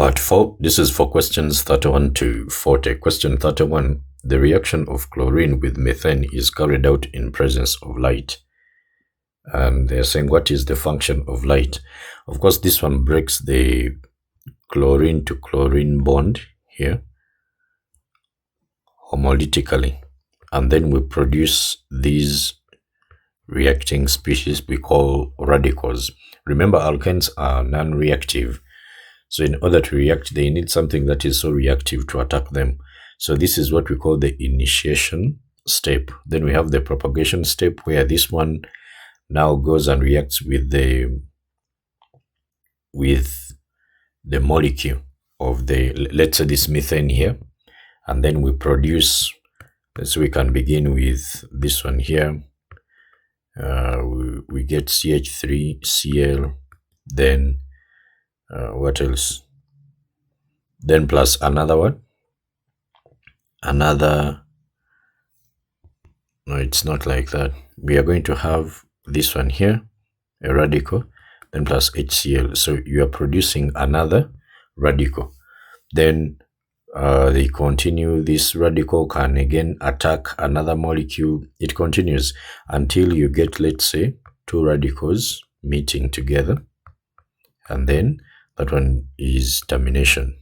Part 4. This is for questions 31 to 40. Question 31. The reaction of chlorine with methane is carried out in presence of light. And they're saying, what is the function of light? Of course, this one breaks the chlorine to chlorine bond here homolytically. And then we produce these reacting species we call radicals. Remember, alkanes are non-reactive. So in order to react, they need something that is so reactive to attack them. So this is what we call the initiation step. Then we have the propagation step, where this one now goes and reacts with the molecule of the, let's say, this methane here. And then we produce, so we can begin with this one here. We get CH3, Cl, then what else? Then plus another one. No, it's not like that. We are going to have this one here, a radical, then plus HCl. So you are producing another radical. Then they continue. This radical can again attack another molecule. It continues until you get, let's say, two radicals meeting together. And then that one is termination,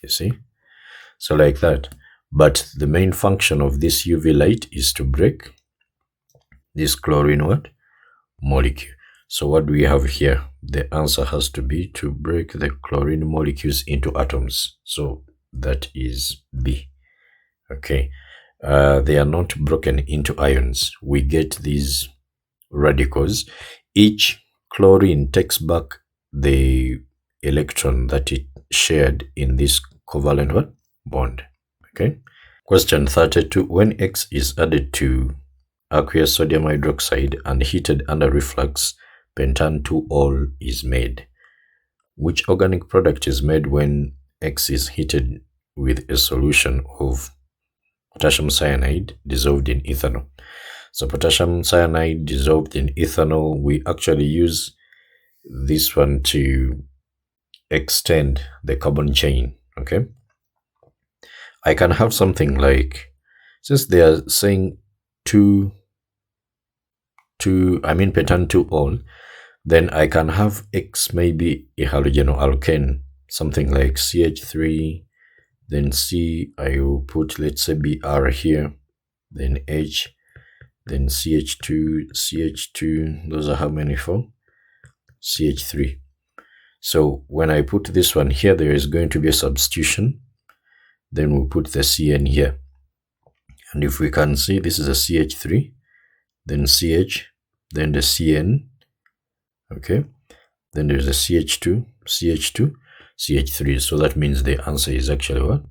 you see? So like that. But the main function of this UV light is to break this chlorine what? Molecule. So what do we have here? The answer has to be to break the chlorine molecules into atoms. So that is B. Okay. They are not broken into ions. We get these radicals. Each chlorine takes back the electron that it shared in this covalent what? Bond. Okay. Question 32. When X is added to aqueous sodium hydroxide and heated under reflux, pentan 2-ol is made. Which organic product is made when X is heated with a solution of potassium cyanide dissolved in ethanol? So potassium cyanide dissolved in ethanol, we actually use this one to extend the carbon chain. Okay. I can have something like, since they are saying pentan 2-ol, then I can have X maybe a halogenoalkane, something like CH3, then C, I will put, let's say, Br here, then H, then CH2, those are how many for? CH3. So when I put this one here, there is going to be a substitution. Then we'll put the Cn here. And if we can see, this is a CH3, then CH, then the Cn. Okay. Then there's a CH2, CH3. So that means the answer is actually what?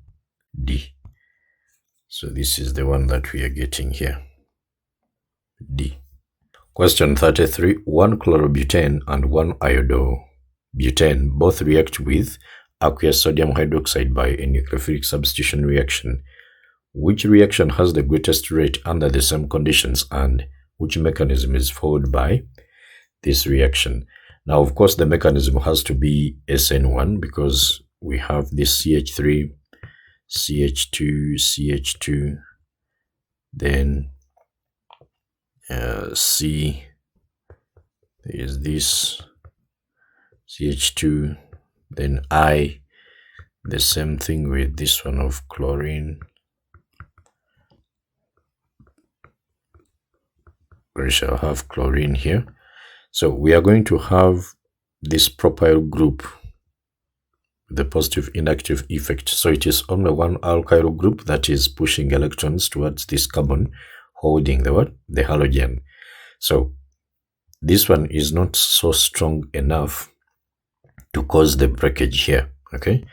D. So this is the one that we are getting here. D. Question 33. 1 chlorobutane and 1 iodobutane both react with aqueous sodium hydroxide by a nucleophilic substitution reaction. Which reaction has the greatest rate under the same conditions, and which mechanism is followed by this reaction? Now, of course, the mechanism has to be SN1 because we have this CH3, CH2, then C, there is this CH2, then I, the same thing with this one of chlorine. We shall have chlorine here. So we are going to have this propyl group, the positive inductive effect. So it is only one alkyl group that is pushing electrons towards this carbon, holding the what? The halogen. So this one is not so strong enough to cause the breakage here. Okay.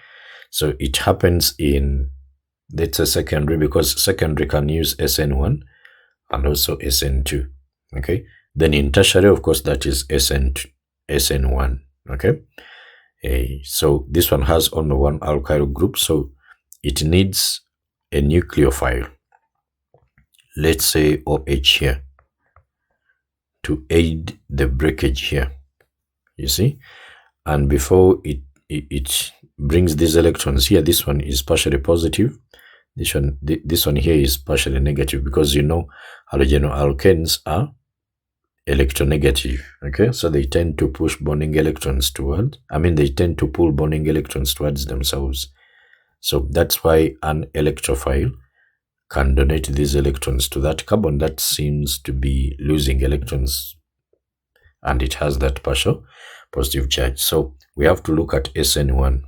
So it happens in, let's say, secondary, because secondary can use SN1 and also SN2. Okay. Then in tertiary, of course, that is SN1. Okay. So this one has only one alkyl group, so it needs a nucleophile, let's say OH here, to aid the breakage here, you see. And before brings these electrons here. This one is partially positive. This one here is partially negative, because you know halogenoalkanes are electronegative. Okay, so they tend to push bonding electrons towards, they tend to pull bonding electrons towards themselves. So that's why an electrophile can donate these electrons to that carbon that seems to be losing electrons, and it has that partial positive charge. So we have to look at SN1.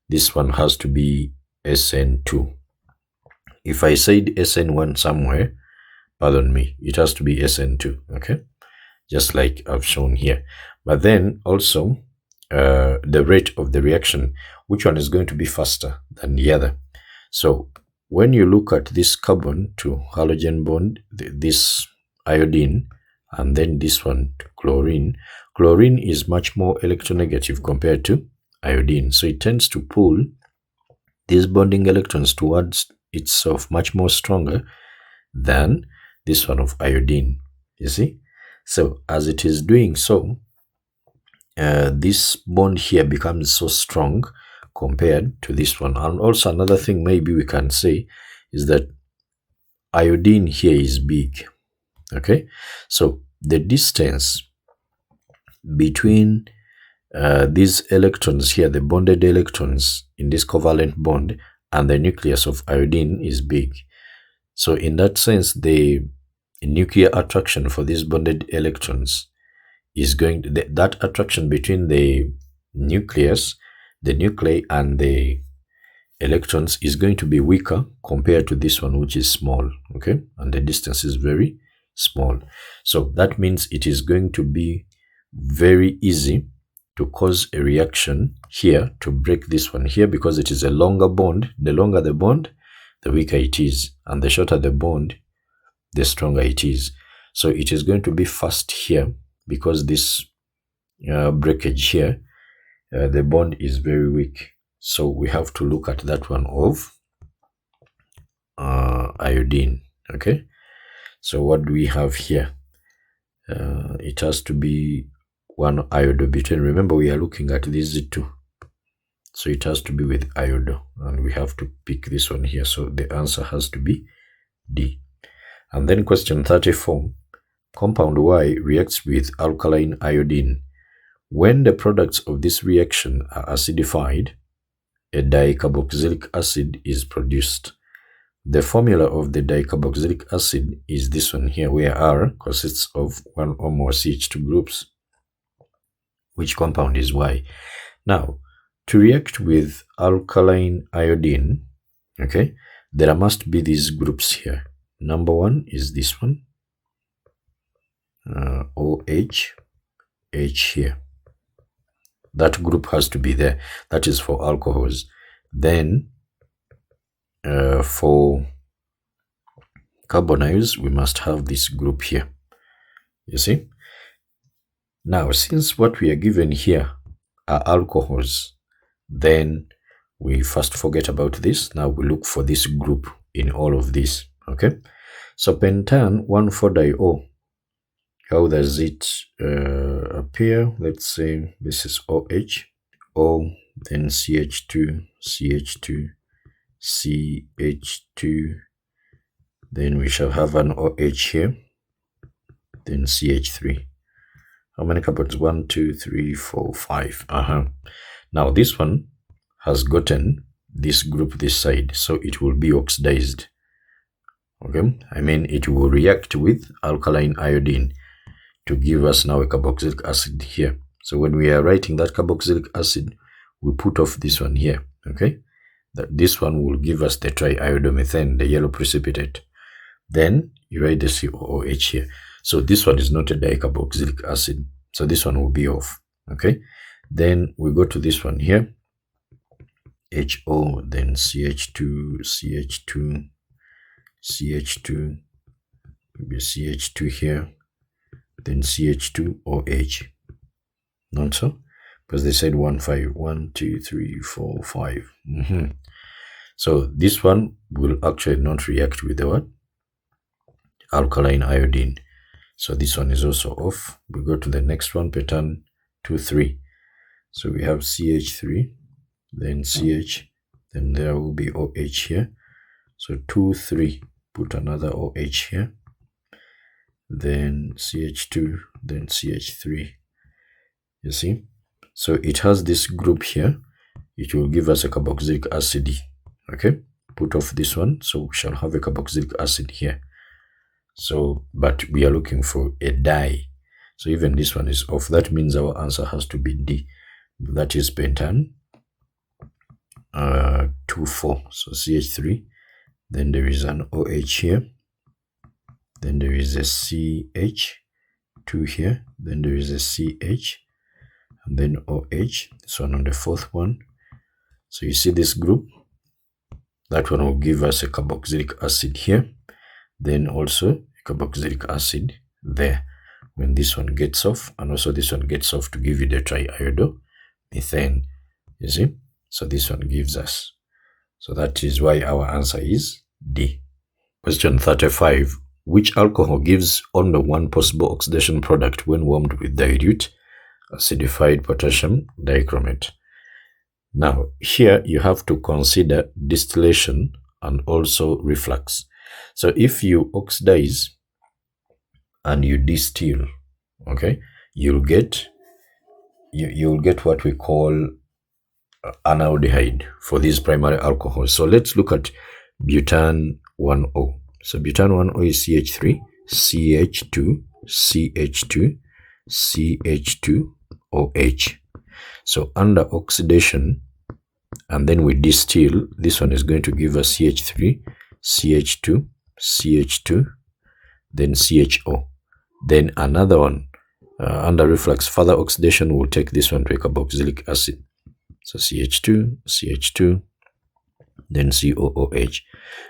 This one has to be SN2. If I said SN1 somewhere, pardon me, it has to be SN2, okay? Just like I've shown here. But then also the rate of the reaction, which one is going to be faster than the other? So when you look at this carbon to halogen bond, this iodine, and then this one to chlorine, chlorine is much more electronegative compared to iodine. So it tends to pull these bonding electrons towards itself much more stronger than this one of iodine, you see? So as it is doing so, this bond here becomes so strong compared to this one. And also another thing maybe we can say is that iodine here is big, okay? So the distance between these electrons here, the bonded electrons in this covalent bond, and the nucleus of iodine is big. So in that sense, the nuclear attraction for these bonded electrons is that attraction between the nucleus, the nuclei, and the electrons is going to be weaker compared to this one, which is small, okay? And the distance is very small. So that means it is going to be very easy to cause a reaction here to break this one here, because it is a longer bond. The longer the bond, the weaker it is, and the shorter the bond, the stronger it is. So it is going to be fast here, because this breakage here, the bond is very weak. So we have to look at that one of iodine, okay? So what do we have here? It has to be 1 iodobutane. Remember, we are looking at these two. So it has to be with iodo, and we have to pick this one here. So the answer has to be D. And then question 34. Compound Y reacts with alkaline iodine. When the products of this reaction are acidified, a dicarboxylic acid is produced. The formula of the dicarboxylic acid is this one here, where R consists of 1 or more CH2 groups. Which compound is Y? Now, to react with alkaline iodine, okay, there must be these groups here. Number 1 is this one, OH, H here. That group has to be there. That is for alcohols. Then for carbonyls, we must have this group here. You see? Now, since what we are given here are alcohols, then we first forget about this. Now we look for this group in all of this, okay? So pentan 1,4-diol, how does it appear? Let's say this is OH, O, then CH2, CH2, CH2, then we shall have an OH here, then CH3. How many carbons? 1, 2, 3, 4, 5. Now this one has gotten this group this side, so it will be oxidized. Okay, it will react with alkaline iodine to give us now a carboxylic acid here. So when we are writing that carboxylic acid, we put off this one here. Okay, this one will give us the triiodomethane, the yellow precipitate. Then you write the COOH here. So this one is not a dicarboxylic acid, so this one will be off. Okay, then we go to this one here, HO, then CH2, CH2, CH2, maybe CH2 here, then CH2OH. Not so, because they said 1, 5, 1, 2, 3, 4, 5. So this one will actually not react with the what? Alkaline iodine. So this one is also off. We go to the next one, pattern 2, 3. So we have CH3, then CH, then there will be OH here. So 2, 3, put another OH here, then CH2, then CH3. You see? So it has this group here. It will give us a carboxylic acid. Okay? Put off this one. So we shall have a carboxylic acid here. So, but we are looking for a dye. So even this one is off. That means our answer has to be D. That is pentan 2, 4. So CH3. Then there is an OH here. Then there is a CH2 here. Then there is a CH. And then OH. This one on the fourth one. So you see this group. That one will give us a carboxylic acid here. Then also a carboxylic acid there. When this one gets off, and also this one gets off to give you the triiodomethane. You see? So this one gives us. So that is why our answer is D. Question 35. Which alcohol gives only one possible oxidation product when warmed with dilute acidified potassium dichromate? Now, here you have to consider distillation and also reflux. So if you oxidize and you distill, okay, you'll get what we call analdehyde for these primary alcohols. So let's look at butane 1O. So butane 1O is CH3, CH2, CH2, CH2, OH. So under oxidation, and then we distill, this one is going to give us CH3, CH2, CH2, then CHO. Then another one, under reflux, further oxidation will take this one to a carboxylic acid. So CH2, CH2, then COOH.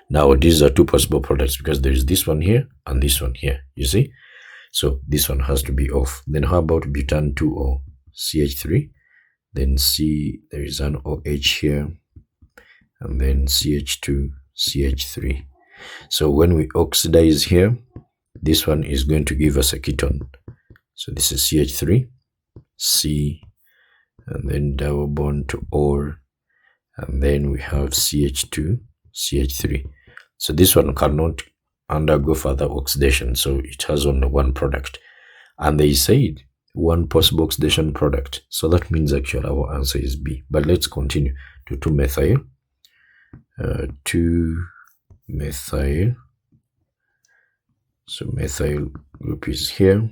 Now these are two possible products because there is this one here and this one here, you see? So this one has to be off. Then how about butane 2O, CH3, then there is an OH here, and then CH2, CH3. So when we oxidize here, this one is going to give us a ketone. So this is CH3, C, and then double bond to OR, and then we have CH2, CH3. So this one cannot undergo further oxidation, so it has only one product. And they said one possible oxidation product, so that means actually our answer is B. But let's continue to 2-methyl. 2-methyl. So methyl group is here,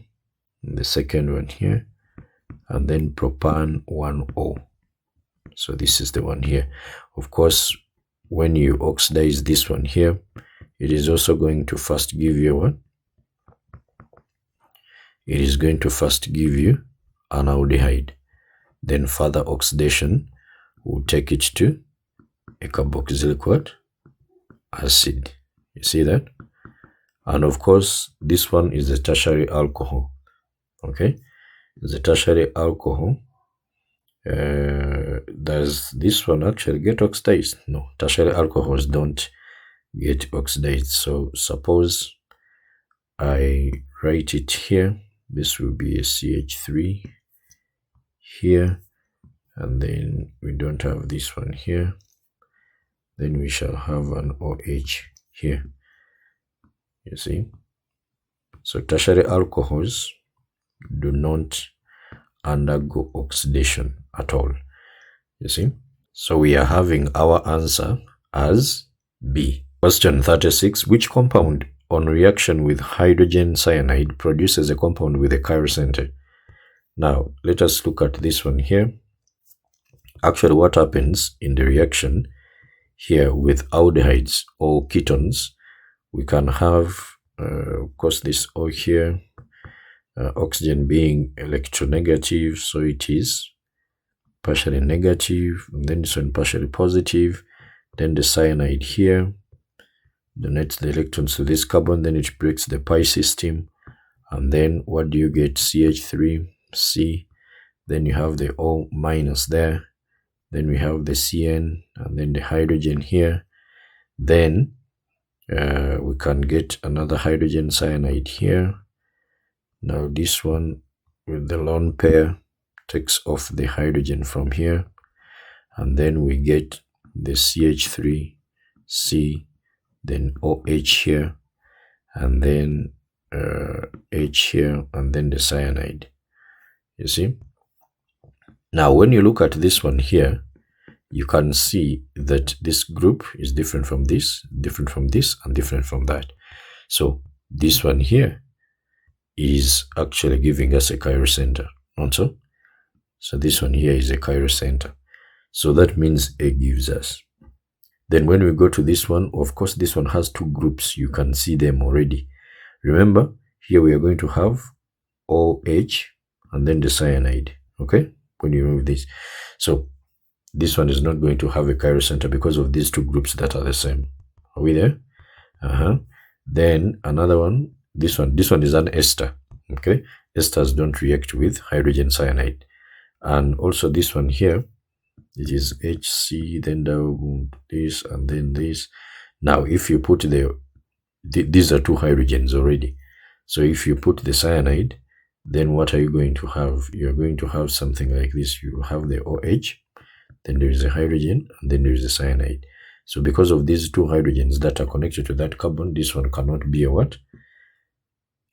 the second one here, and then propane 1O. So this is the one here. Of course, when you oxidize this one here, it is also going to first give you what? It is going to first give you an aldehyde. Then further oxidation will take it to a carboxylic what? Acid. You see that? And of course, this one is the tertiary alcohol. Okay? The tertiary alcohol. Does this one actually get oxidized? No, tertiary alcohols don't get oxidized. So suppose I write it here. This will be a CH3 here, and then we don't have this one here. Then we shall have an OH here. You see? So tertiary alcohols do not undergo oxidation at all. You see? So we are having our answer as B. Question 36. Which compound on reaction with hydrogen cyanide produces a compound with a chiral center? Now, let us look at this one here. Actually, what happens in the reaction here with aldehydes or ketones, we can have, of course, this O here, oxygen being electronegative, so it is partially negative, and then this one partially positive, then the cyanide here donates the electrons to this carbon, then it breaks the pi system, and then what do you get? CH3, C, then you have the O minus there, then we have the CN, and then the hydrogen here, then we can get another hydrogen cyanide here. Now this one with the lone pair takes off the hydrogen from here, and then we get the CH3C, then OH here, and then H here, and then the cyanide. You see? Now, when you look at this one here, you can see that this group is different from this, and different from that. So this one here is actually giving us a chiral center, not so? So this one here is a chiral center. So that means A gives us. Then when we go to this one, of course, this one has two groups. You can see them already. Remember, here we are going to have OH and then the cyanide, okay? When you remove this. So this one is not going to have a chiral center because of these two groups that are the same. Are we there? Then another one, this one is an ester, okay? Esters don't react with hydrogen cyanide. And also this one here, it is HC, then this, and then this. Now, if you put these are two hydrogens already. So if you put the cyanide, then what are you going to have? You're going to have something like this. You have the OH, then there is a hydrogen, and then there is a cyanide. So because of these two hydrogens that are connected to that carbon, this one cannot be a what?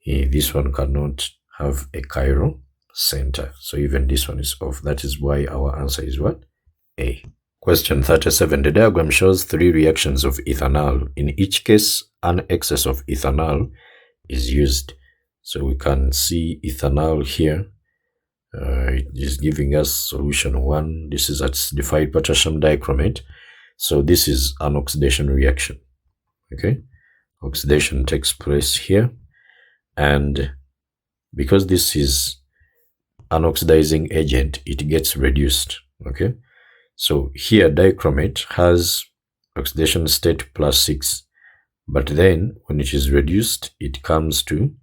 This one cannot have a chiral center. So even this one is off. That is why our answer is what? A. Question 37. The diagram shows three reactions of ethanol. In each case, an excess of ethanol is used. So we can see ethanol here. It is giving us solution 1. This is acidified potassium dichromate. So this is an oxidation reaction. Okay. Oxidation takes place here. And because this is an oxidizing agent, it gets reduced. Okay. So here dichromate has oxidation state +6, but then when it is reduced, it comes to,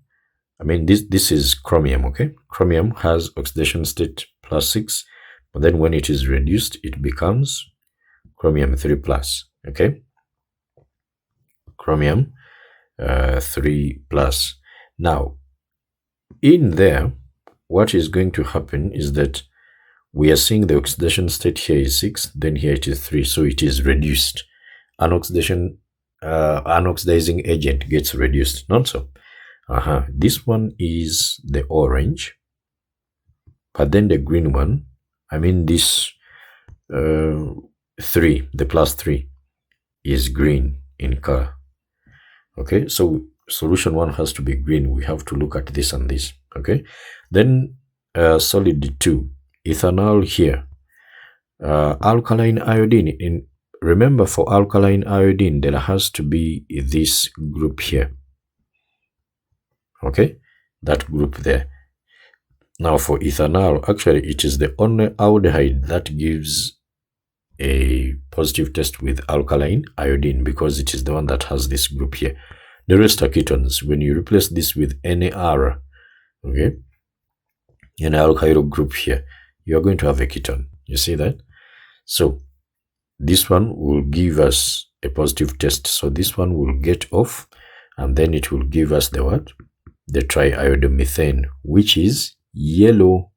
this is chromium, okay? Chromium has oxidation state +6, but then when it is reduced, it becomes chromium 3+, okay? Chromium 3+. Now, in there, what is going to happen is that we are seeing the oxidation state here is 6, then here it is 3, so it is reduced. An oxidizing agent gets reduced, not so? This one is the orange, but then the green one, this 3, the +3 is green in color. Okay, so solution 1 has to be green. We have to look at this and this. Okay, then solid 2. Ethanol here, alkaline iodine. Remember, for alkaline iodine, there has to be this group here. Okay, that group there. Now for ethanol, actually, it is the only aldehyde that gives a positive test with alkaline iodine because it is the one that has this group here. The rest are ketones. When you replace this with NR, okay, an alkyl group here, you are going to have a ketone. You see that? So this one will give us a positive test. So this one will get off, and then it will give us the what? The triiodomethane, which is yellow.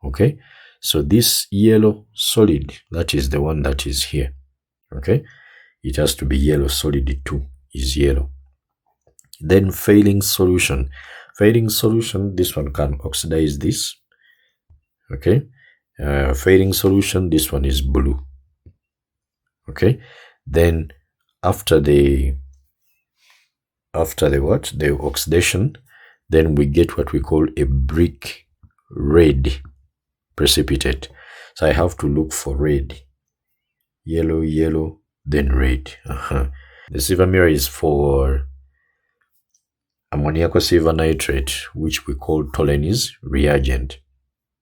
Okay, so this yellow solid, that is the one that is here. Okay, it has to be yellow. Solid 2 is yellow. Then failing solution. Failing solution, this one can oxidize this. Okay, failing solution, this one is blue. Okay, then after the what? The oxidation, then we get what we call a brick red precipitate. So I have to look for red. Yellow, yellow, then red. The silver mirror is for ammoniacal silver nitrate, which we call Tolenese reagent.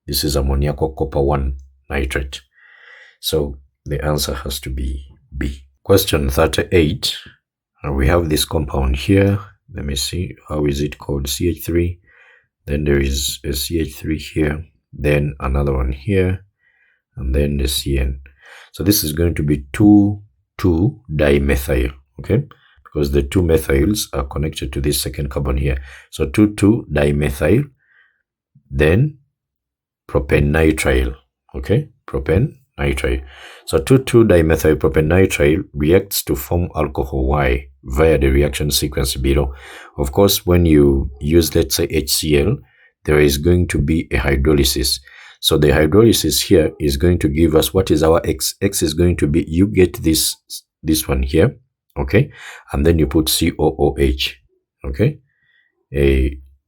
This is ammoniacal copper 1 nitrate. So the answer has to be B. Question 38. We have this compound here. Let me see. How is it called? CH3. Then there is a CH3 here. Then another one here. And then the CN. So this is going to be 2,2-dimethyl. Okay? Because the two methyls are connected to this second carbon here. So 2,2-dimethyl. Then propanitrile. Okay, propanitrile. So 2,2-dimethyl-propanitrile reacts to form alcohol Y via the reaction sequence below. Of course, when you use, let's say, HCl, there is going to be a hydrolysis. So the hydrolysis here is going to give us, what is our X? X is going to be, you get this one here, okay, and then you put COOH, okay.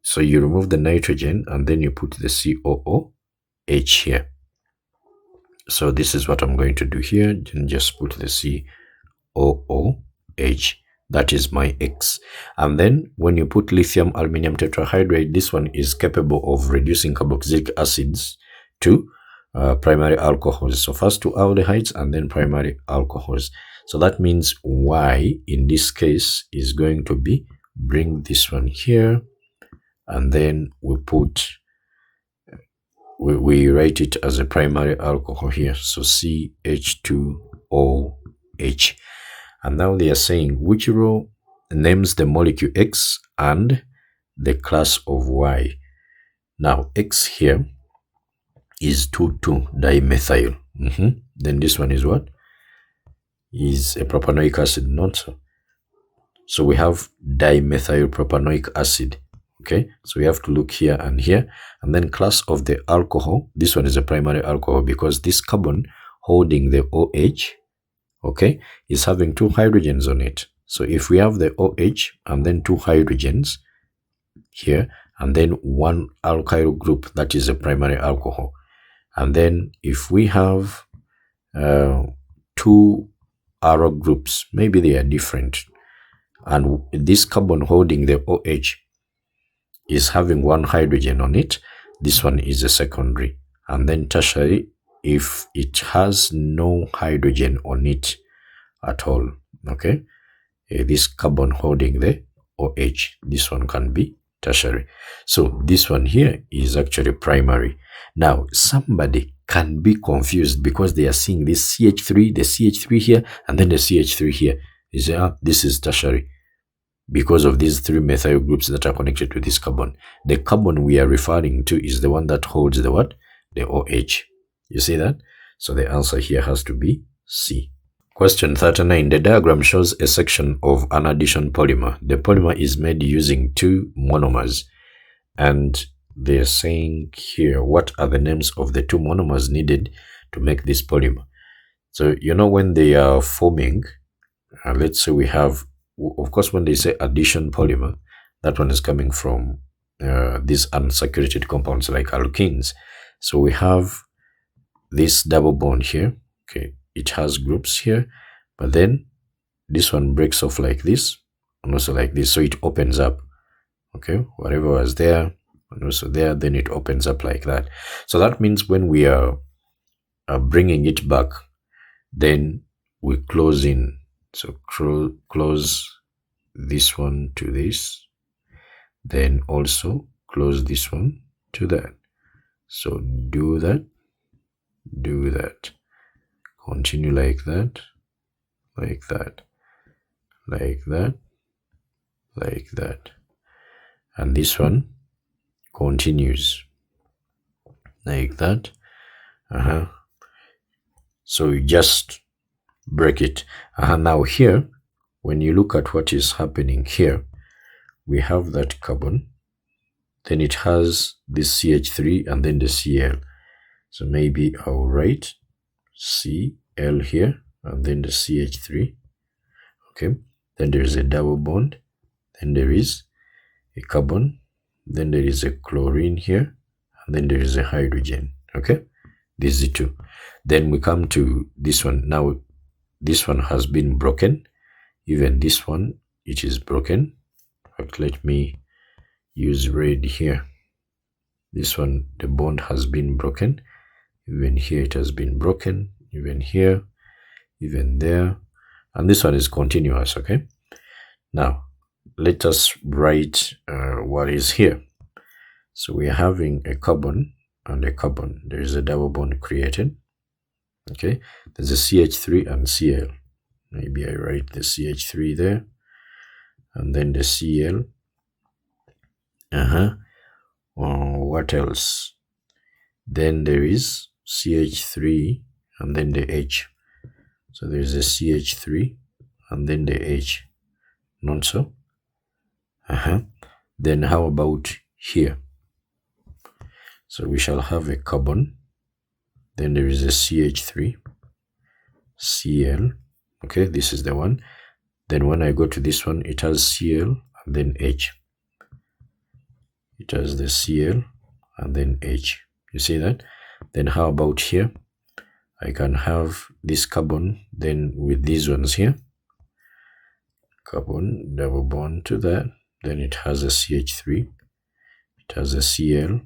So you remove the nitrogen and then you put the COOH here. So this is what I'm going to do here. Just put the COOH. That is my X. And then when you put lithium aluminum tetrahydride, this one is capable of reducing carboxylic acids to primary alcohols. So first two aldehydes and then primary alcohols. So that means Y in this case is going to be, bring this one here, and then we put, we write it as a primary alcohol here. So CH2OH. And now they are saying which row names the molecule X and the class of Y. Now X here is 2,2-dimethyl. Then this one is what? Is a propanoic acid, not so. So we have dimethyl propanoic acid. Okay, so we have to look here, and then class of the alcohol. This one is a primary alcohol because this carbon holding the OH, okay, is having two hydrogens on it. So if we have the OH and then two hydrogens here, and then one alkyl group, that is a primary alcohol. And then if we have two aryl groups, maybe they are different, and this carbon holding the OH is having one hydrogen on it, this one is a secondary. And then tertiary, if it has no hydrogen on it at all, okay, this carbon holding the OH, this one can be tertiary. So this one here is actually primary. Now somebody can be confused because they are seeing this CH3, the CH3 here, and then the CH3 here. They say, this is tertiary because of these three methyl groups that are connected to this carbon. The carbon we are referring to is the one that holds the what? The OH. You see that? So the answer here has to be C. Question 39. The diagram shows a section of an addition polymer. The polymer is made using two monomers. And they're saying here, what are the names of the two monomers needed to make this polymer? So, you know, when they are forming, let's say we have, of course, when they say addition polymer, that one is coming from these unsaturated compounds like alkenes. So we have this double bond here. Okay, it has groups here, but then this one breaks off like this and also like this. So it opens up. Okay, whatever was there and also there, then it opens up like that. So that means when we are bringing it back, then we close in. So close this one to this, then also close this one to that. So do that, continue like that, like that, like that, like that, and this one continues like that. So you just break it. Now here, when you look at what is happening here, we have that carbon, then it has this CH3 and then the Cl. So maybe I'll write Cl here and then the CH3. Okay, then there is a double bond, then there is a carbon, then there is a chlorine here, and then there is a hydrogen. Okay, this is two. Then we come to this one. Now this one has been broken. Even this one, it is broken. In fact, let me use red here. This one, the bond has been broken. Even here it has been broken. Even here, even there. And this one is continuous, okay? Now, let us write what is here. So we are having a carbon and a carbon. There is a double bond created. Okay, there's a CH3 and Cl. Maybe I write the CH3 there, and then the Cl. What else? then there is CH3 and then the H. So there is a CH3 and then the H, not so? Then how about here? So we shall have a carbon, then there is a CH3, Cl, okay, this is the one. Then when I go to this one, it has Cl and then H. It has the Cl and then H. You see that? Then how about here? I can have this carbon then with these ones here. Carbon, double bond to that. Then it has a CH3. It has a Cl.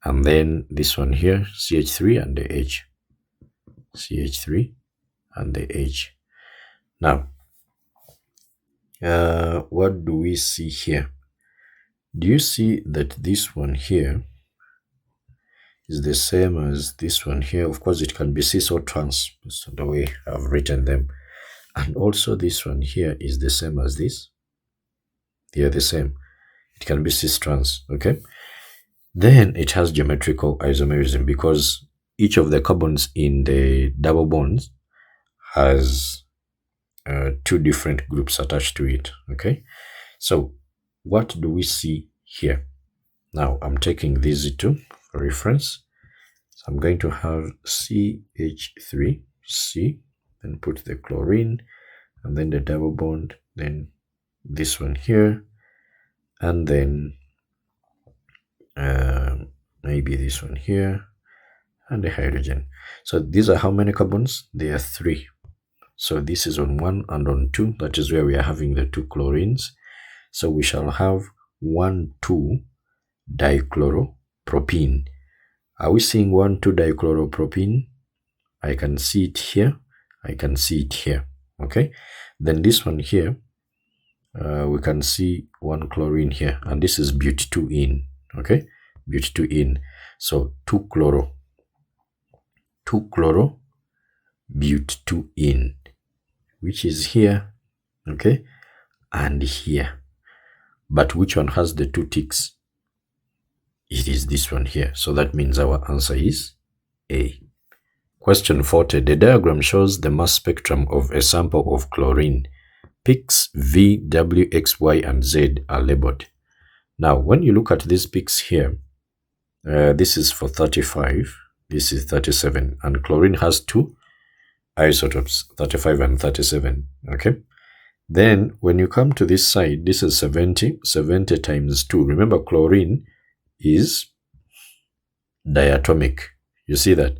And then this one here, CH3 and the H. CH3 and the H. Now, what do we see here? Do you see that this one here is the same as this one here? Of course, it can be cis or trans, so the way I've written them. And also this one here is the same as this. They are the same. It can be cis trans, okay? Then it has geometrical isomerism because each of the carbons in the double bonds has two different groups attached to it, okay? So what do we see here? Now I'm taking these two for reference. So I'm going to have CH3, C, then put the chlorine, and then the double bond, then this one here, and then maybe this one here, and the hydrogen. So these are how many carbons? They are 3. So this is on 1 and on 2. That is where we are having the 2 chlorines. So we shall have 1,2-dichloropropene. Are we seeing 1,2-dichloropropene? I can see it here. I can see it here. Okay. Then this one here, we can see 1 chlorine here, and this is but2-ene. Okay, but2-ene. So 2-chloro, but2-ene, which is here, okay, and here. But which one has the 2 ticks? It is this one here. So that means our answer is A. Question 40. The diagram shows the mass spectrum of a sample of chlorine. Peaks V, W, X, Y, and Z are labeled. Now, when you look at these peaks here, this is for 35, this is 37, and chlorine has 2 isotopes, 35 and 37, okay? Then, when you come to this side, this is 70, 70 times 2. Remember, chlorine is diatomic. You see that?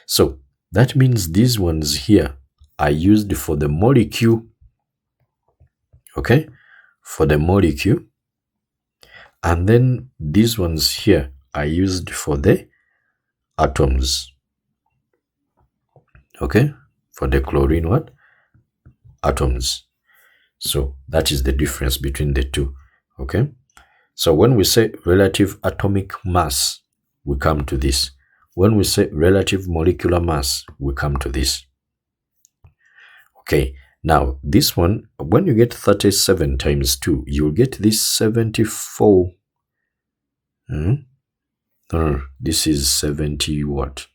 So, that means these ones here are used for the molecule, okay? For the molecule. And then these ones here are used for the atoms, okay? For the chlorine what? Atoms. So that is the difference between the two, okay? So when we say relative atomic mass, we come to this. When we say relative molecular mass, we come to this. Okay, now this one, when you get 37 times 2, you'll get this 74. No, this is 70 what?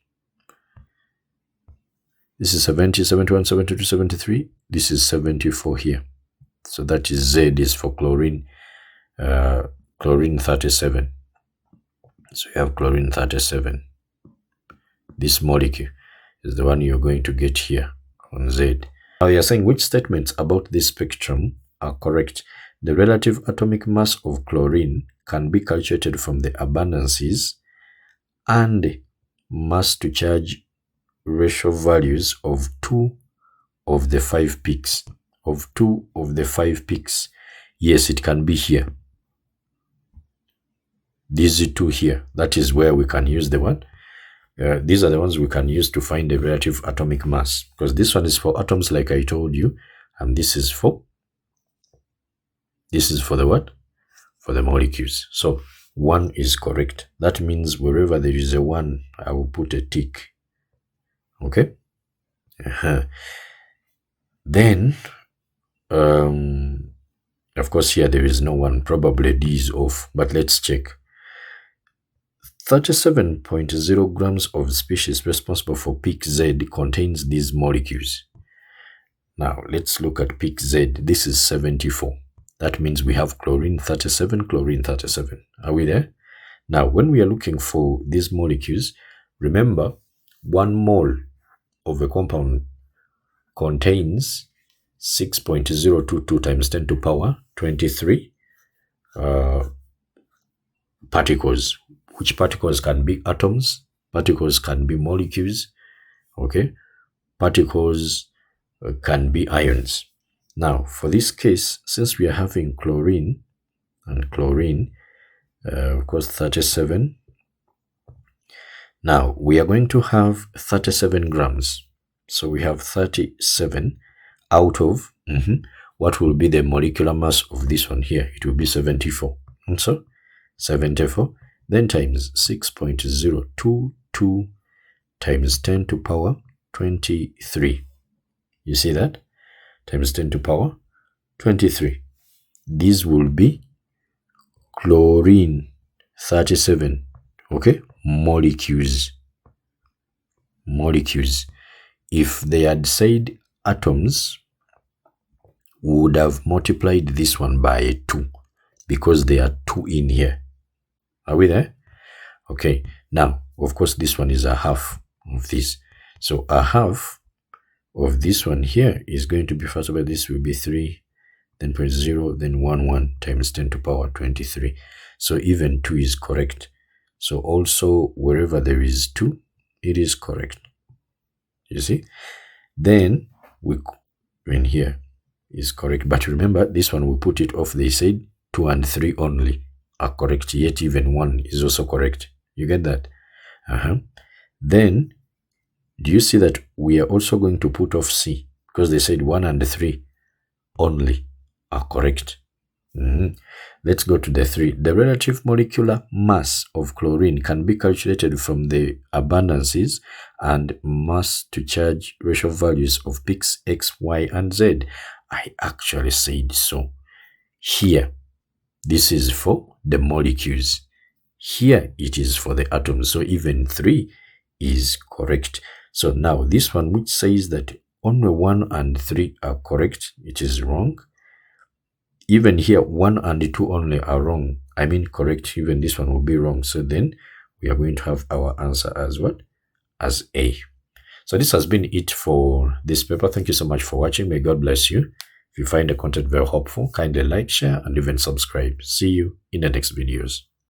This is 70, 71, 72, 73. This is 74 here. So that is Z is for chlorine, chlorine 37. So you have chlorine 37. This molecule is the one you're going to get here on Z. Now you're saying which statements about this spectrum are correct. The relative atomic mass of chlorine can be calculated from the abundances and mass to charge ratio values of 2 of the 5 peaks. Of 2 of the 5 peaks. Yes, it can be here. These 2 here. That is where we can use the one. These are the ones we can use to find the relative atomic mass. Because this one is for atoms like I told you. And this is for the what? For the molecules. So 1 is correct. That means wherever there is a 1, I will put a tick. Okay? Then, of course, here there is no 1. Probably D is off. But let's check. 37.0 grams of species responsible for peak Z contains these molecules. Now, let's look at peak Z. This is 74. That means we have chlorine 37, chlorine 37. Are we there? Now, when we are looking for these molecules, remember, 1 mole of a compound contains 6.022 times 10 to power 23 particles. Which particles can be atoms? Particles can be molecules. Okay? Particles can be ions. Now, for this case, since we are having chlorine, and chlorine, of course, 37. Now, we are going to have 37 grams. So we have 37 out of, what will be the molecular mass of this one here? It will be 74. And so, 74, then times 6.022 times 10 to power 23. You see that? Times 10 to power 23. These will be chlorine 37, okay, molecules. If they had said atoms, we would have multiplied this one by 2 because there are 2 in here. Are we there? Okay, now, of course, this one is a half of this. So a half of this one here is going to be, first of all, this will be 3, then 0.0, then 1 times 10 to power 23. So even 2 is correct. So also wherever there is 2, it is correct. You see? Then when here is correct. But remember, this one we put it off. They said 2 and 3 only are correct, yet even 1 is also correct. You get that? Then, do you see that we are also going to put off C? Because they said 1 and 3 only are correct. Let's go to the 3. The relative molecular mass of chlorine can be calculated from the abundances and mass to charge ratio values of peaks X, Y, and Z. I actually said so. Here, this is for the molecules. Here, it is for the atoms. So even 3 is correct. So now this one which says that only 1 and 3 are correct, it is wrong. Even here, 1 and 2 only are wrong. I mean correct, even this one will be wrong. So then we are going to have our answer as what? As A. So this has been it for this paper. Thank you so much for watching. May God bless you. If you find the content very helpful, kindly like, share, and even subscribe. See you in the next videos.